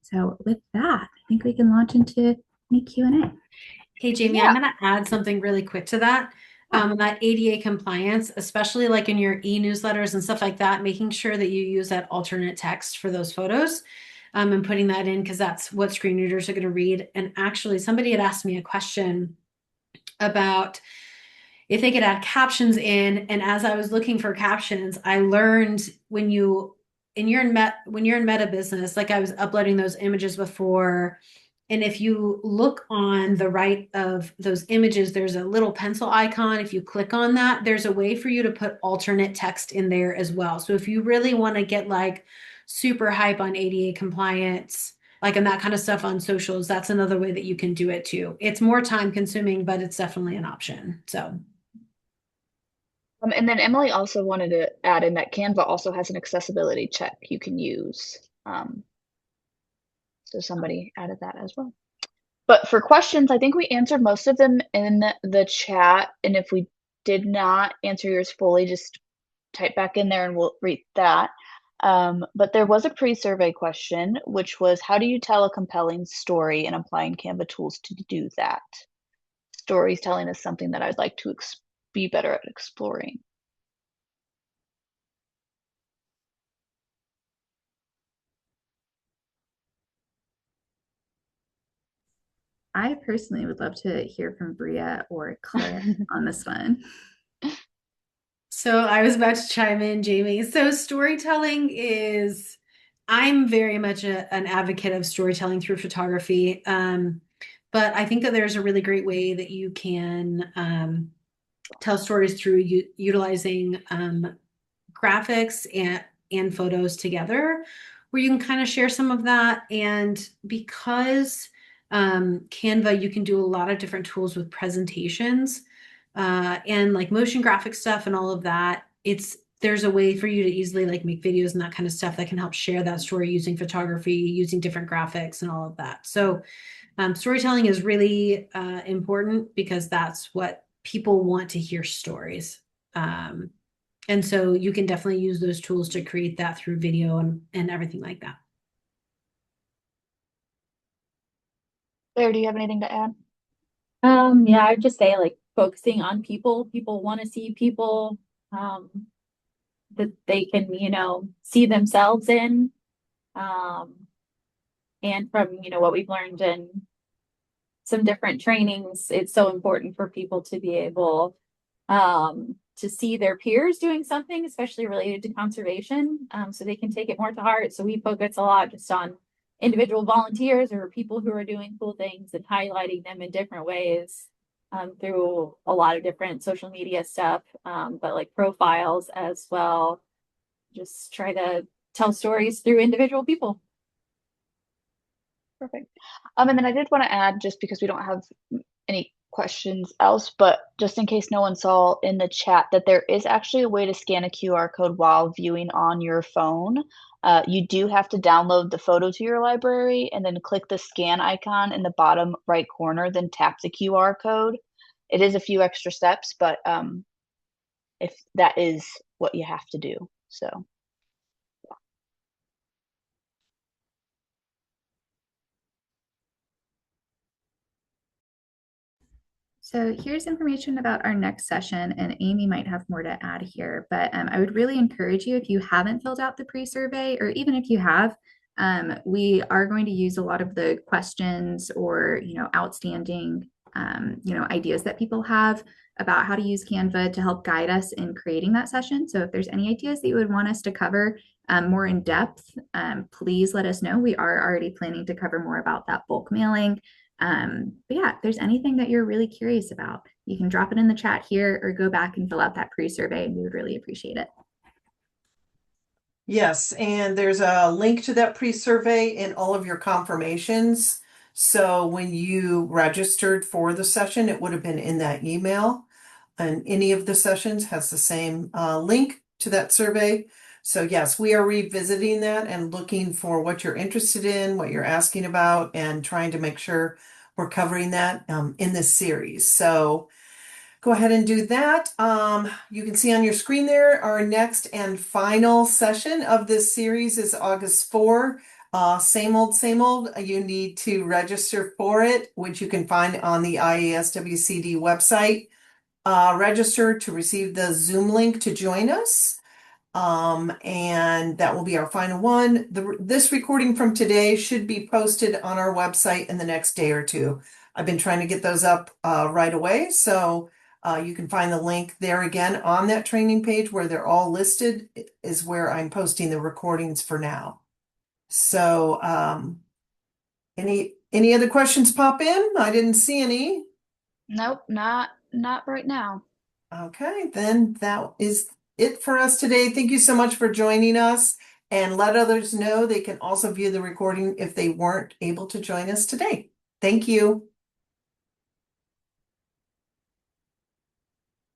So with that, I think we can launch into any Q&A. Hey, Jamie, I'm going to add something really quick to that. That ADA compliance, especially like in your e-newsletters and stuff like that, making sure that you use that alternate text for those photos, and putting that in, because that's what screen readers are going to read. And actually, somebody had asked me a question about if they could add captions in. And as I was looking for captions, I learned when you're in Meta Business, like I was uploading those images before, and if you look on the right of those images, there's a little pencil icon. If you click on that, there's a way for you to put alternate text in there as well. So if you really want to get like super hype on ADA compliance, like, and that kind of stuff on socials, that's another way that you can do it too. It's more time consuming, but it's definitely an option. So. And then Emily also wanted to add in that Canva also has an accessibility check you can use. So somebody added that as well. But for questions, I think we answered most of them in the chat. And if we did not answer yours fully, just type back in there and we'll read that. But there was a pre-survey question, which was, how do you tell a compelling story and applying Canva tools to do that? Storytelling is something that I'd like to be better at exploring. I personally would love to hear from Bria or Claire on this one. So I was about to chime in, Jamie. So storytelling is, I'm very much an advocate of storytelling through photography. But I think that there's a really great way that you can tell stories through utilizing graphics and photos together, where you can kind of share some of that. And because Canva, you can do a lot of different tools with presentations and like motion graphic stuff and all of that. There's a way for you to easily like make videos and that kind of stuff that can help share that story using photography, using different graphics and all of that. So storytelling is really important, because that's what people want to hear, stories. And so you can definitely use those tools to create that through video and everything like that. Claire, do you have anything to add? Yeah, I'd just say like focusing on people. People want to see people that they can, see themselves in. And from, what we've learned in some different trainings, it's so important for people to be able to see their peers doing something, especially related to conservation, so they can take it more to heart. So we focus a lot just on individual volunteers or people who are doing cool things and highlighting them in different ways through a lot of different social media stuff, but like profiles as well. Just try to tell stories through individual people. Perfect. And then I did want to add, just because we don't have any questions else, but just in case no one saw in the chat that there is actually a way to scan a QR code while viewing on your phone. You do have to download the photo to your library and then click the scan icon in the bottom right corner, then tap the QR code. It is a few extra steps, but if that is what you have to do. So So here's information about our next session, and Amy might have more to add here, but I would really encourage you, if you haven't filled out the pre-survey, or even if you have, we are going to use a lot of the questions or, outstanding, ideas that people have about how to use Canva to help guide us in creating that session. So if there's any ideas that you would want us to cover more in depth, please let us know. We are already planning to cover more about that bulk mailing. But yeah, if there's anything that you're really curious about, you can drop it in the chat here or go back and fill out that pre-survey, and we would really appreciate it. Yes, and there's a link to that pre-survey in all of your confirmations. So when you registered for the session, it would have been in that email. And any of the sessions has the same link to that survey. So yes, we are revisiting that and looking for what you're interested in, what you're asking about, and trying to make sure we're covering that in this series. So go ahead and do that. You can see on your screen there, our next and final session of this series is August 4. Same old, same old. You need to register for it, which you can find on the IASWCD website. Register to receive the Zoom link to join us. And that will be our final one. This recording from today should be posted on our website in the next day or two. I've been trying to get those up right away. So you can find the link there again on that training page where they're all listed is where I'm posting the recordings for now. So any other questions pop in? I didn't see any. nope, not right now. Okay, then that is it for us today. Thank you so much for joining us, and let others know they can also view the recording if they weren't able to join us today. Thank you.